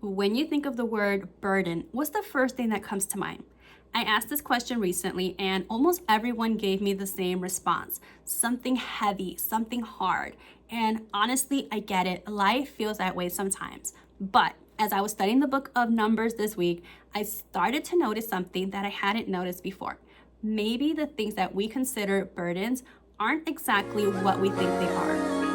When you think of the word burden, what's the first thing that comes to mind? I asked this question recently and almost everyone gave me the same response. Something heavy, something hard. And honestly, I get it. Life feels that way sometimes. But as I was studying the book of Numbers this week, I started to notice something that I hadn't noticed before. Maybe the things that we consider burdens aren't exactly what we think they are.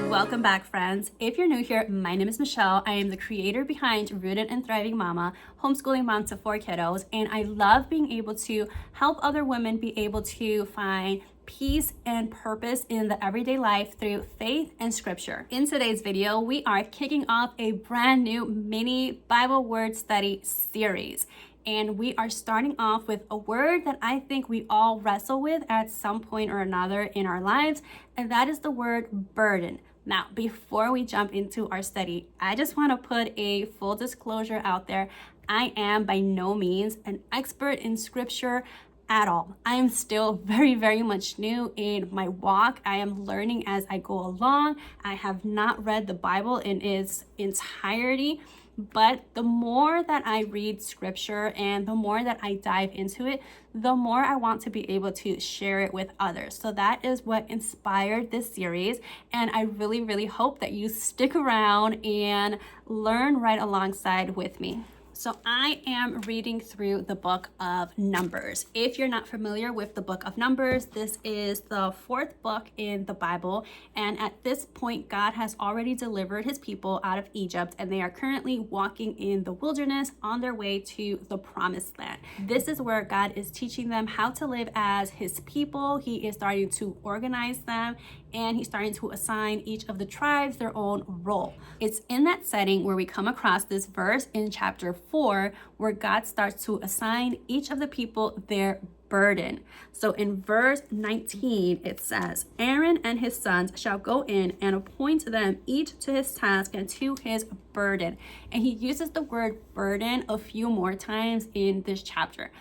Welcome back, friends. If you're new here, my name is Michelle. I am the creator behind Rooted and Thriving Mama, homeschooling mom to 4 kiddos, and I love being able to help other women be able to find peace and purpose in the everyday life through faith and scripture. In today's video, we are kicking off a brand new mini Bible word study series. And we are starting off with a word that I think we all wrestle with at some point or another in our lives, and that is the word burden. Now, before we jump into our study, I just want to put a full disclosure out there. I am by no means an expert in scripture at all. I am still very much new in my walk. I am learning as I go along. I have not read the Bible in its entirety. But the more that I read scripture and the more that I dive into it, the more I want to be able to share it with others. So that is what inspired this series. And I really hope that you stick around and learn right alongside with me. So I am reading through the book of Numbers. If you're not familiar with the book of Numbers, this is the 4th book in the Bible. And at this point, God has already delivered his people out of Egypt, and they are currently walking in the wilderness on their way to the promised land. This is where God is teaching them how to live as his people. He is starting to organize them, and he's starting to assign each of the tribes their own role. It's in that setting where we come across this verse in chapter 4, where God starts to assign each of the people their burden. So in verse 19, it says, Aaron and his sons shall go in and appoint them each to his task and to his burden. And he uses the word burden a few more times in this chapter.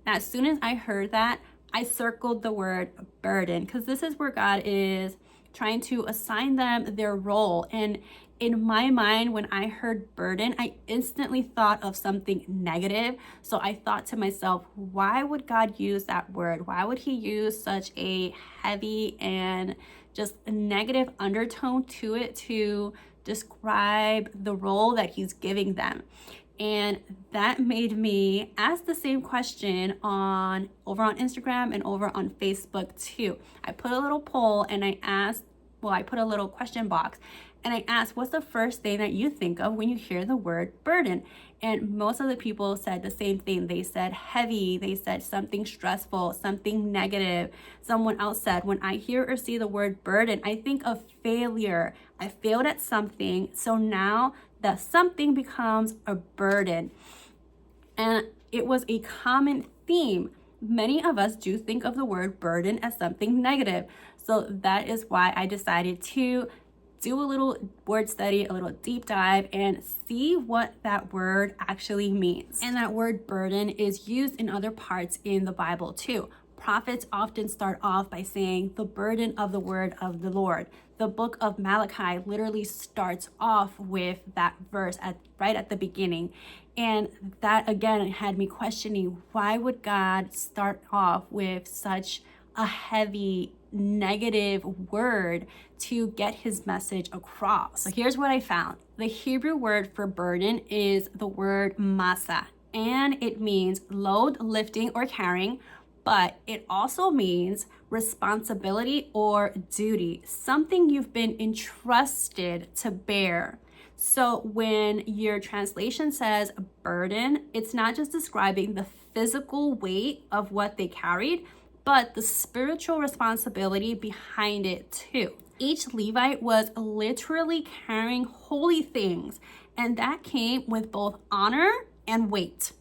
Now, as soon as I heard that, I circled the word burden because this is where God is trying to assign them their role. And in my mind, when I heard burden, I instantly thought of something negative. So I thought to myself, why would God use that word? Why would he use such a heavy and just a negative undertone to it to describe the role that he's giving them? And that made me ask the same question over on Instagram and over on Facebook too. I put a little poll and I put a little question box and I asked, what's the first thing that you think of when you hear the word burden? And most of the people said the same thing. They said heavy, they said something stressful, something negative. Someone else said, when I hear or see the word burden, I think of failure. I failed at something, so now that something becomes a burden. And it was a common theme. Many of us do think of the word burden as something negative. So that is why I decided to do a little word study, a little deep dive, and see what that word actually means. And that word burden is used in other parts in the Bible too. Prophets often start off by saying the burden of the word of the Lord. The book of Malachi literally starts off with that verse right at the beginning. And that again had me questioning, why would God start off with such a heavy negative word to get his message across? So here's what I found. The Hebrew word for burden is the word masa, and it means load, lifting, or carrying, but it also means responsibility or duty, something you've been entrusted to bear. So when your translation says burden, it's not just describing the physical weight of what they carried, but the spiritual responsibility behind it too. Each Levite was literally carrying holy things, and that came with both honor and weight.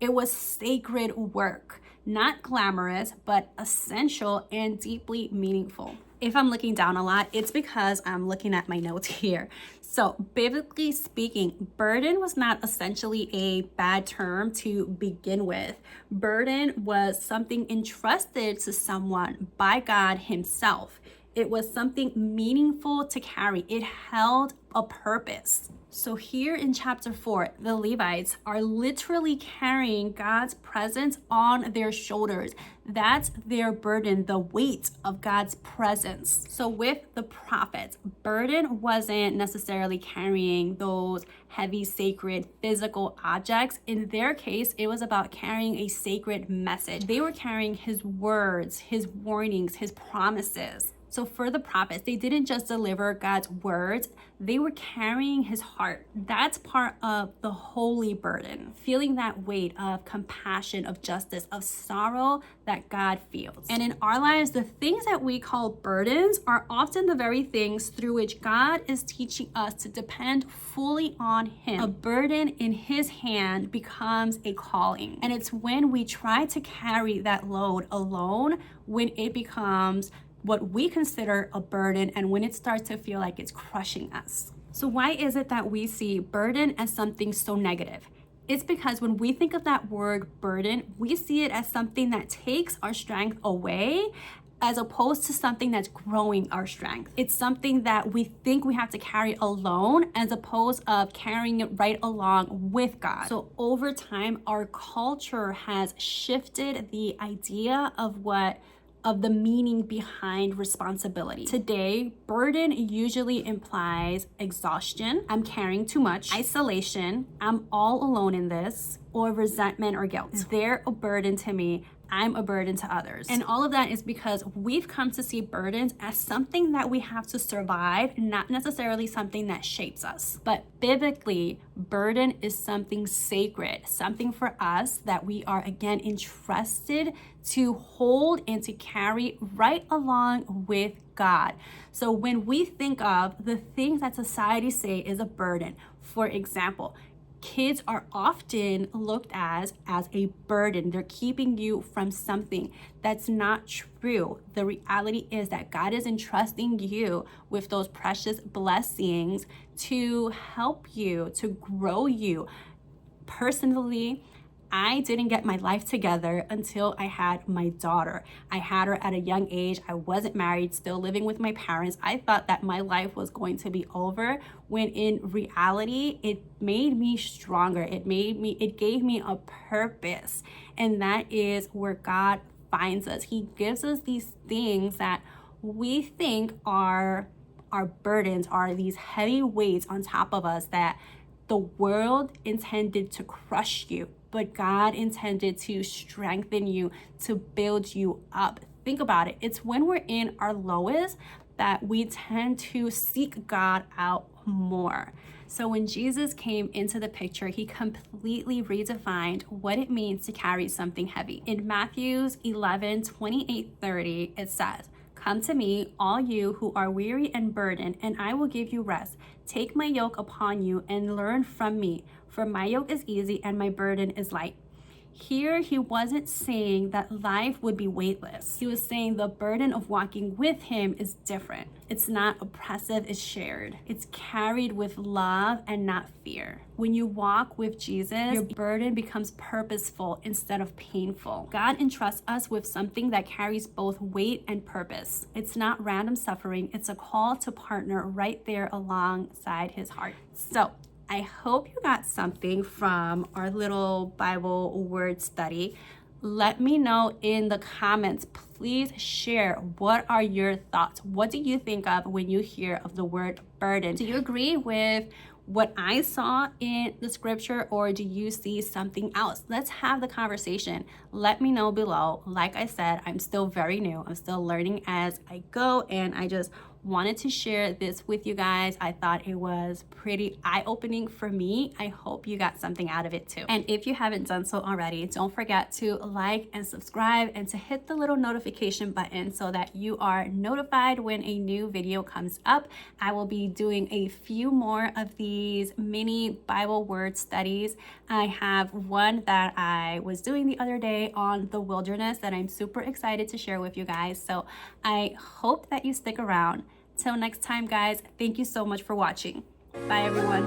It was sacred work, not glamorous, but essential and deeply meaningful. If I'm looking down a lot, it's because I'm looking at my notes here. So biblically speaking, burden was not essentially a bad term to begin with. Burden was something entrusted to someone by God himself. It was something meaningful to carry. It held a purpose. So here in chapter 4, the Levites are literally carrying God's presence on their shoulders. That's their burden, the weight of God's presence. So with the prophets, burden wasn't necessarily carrying those heavy, sacred, physical objects. In their case, it was about carrying a sacred message. They were carrying his words, his warnings, his promises. So for the prophets, they didn't just deliver God's words, they were carrying his heart. That's part of the holy burden, feeling that weight of compassion, of justice, of sorrow that God feels. And in our lives, the things that we call burdens are often the very things through which God is teaching us to depend fully on him. A burden in his hand becomes a calling. And it's when we try to carry that load alone, when it becomes what we consider a burden and when it starts to feel like it's crushing us. So why is it that we see burden as something so negative? It's because when we think of that word burden, we see it as something that takes our strength away as opposed to something that's growing our strength. It's something that we think we have to carry alone as opposed of carrying it right along with God. So over time, our culture has shifted the idea of the meaning behind responsibility. Today, burden usually implies exhaustion, I'm carrying too much, isolation, I'm all alone in this, or resentment or guilt. They're a burden to me, I'm a burden to others. And all of that is because we've come to see burdens as something that we have to survive, not necessarily something that shapes us. But biblically, burden is something sacred, something for us that we are again entrusted to hold and to carry right along with God. So when we think of the things that society say is a burden, for example, kids are often looked as a burden. They're keeping you from something. That's not true. The reality is that God is entrusting you with those precious blessings to help you, to grow you. Personally, I didn't get my life together until I had my daughter. I had her at a young age. I wasn't married, still living with my parents. I thought that my life was going to be over, when in reality, it made me stronger. It gave me a purpose. And that is where God finds us. He gives us these things that we think are our burdens, are these heavy weights on top of us that the world intended to crush you, but God intended to strengthen you, to build you up. Think about it. It's when we're in our lowest that we tend to seek God out more. So when Jesus came into the picture, he completely redefined what it means to carry something heavy. In Matthew 11:28-30, it says, "Come to me, all you who are weary and burdened, and I will give you rest. Take my yoke upon you and learn from me, for my yoke is easy and my burden is light." Here, he wasn't saying that life would be weightless. He was saying the burden of walking with him is different. It's not oppressive, it's shared. It's carried with love and not fear. When you walk with Jesus, your burden becomes purposeful instead of painful. God entrusts us with something that carries both weight and purpose. It's not random suffering, it's a call to partner right there alongside his heart. So, I hope you got something from our little Bible word study. Let me know in the comments. Please share, what are your thoughts? What do you think of when you hear of the word burden? Do you agree with what I saw in the scripture, or do you see something else? Let's have the conversation. Let me know below. Like I said, I'm still very new. I'm still learning as I go, and I just wanted to share this with you guys. I thought it was pretty eye-opening for me. I hope you got something out of it too. And if you haven't done so already, don't forget to like and subscribe and to hit the little notification button so that you are notified when a new video comes up. I will be doing a few more of these mini Bible word studies. I have one that I was doing the other day on the wilderness that I'm super excited to share with you guys. So I hope that you stick around. Till next time, guys, thank you so much for watching. Bye, everyone.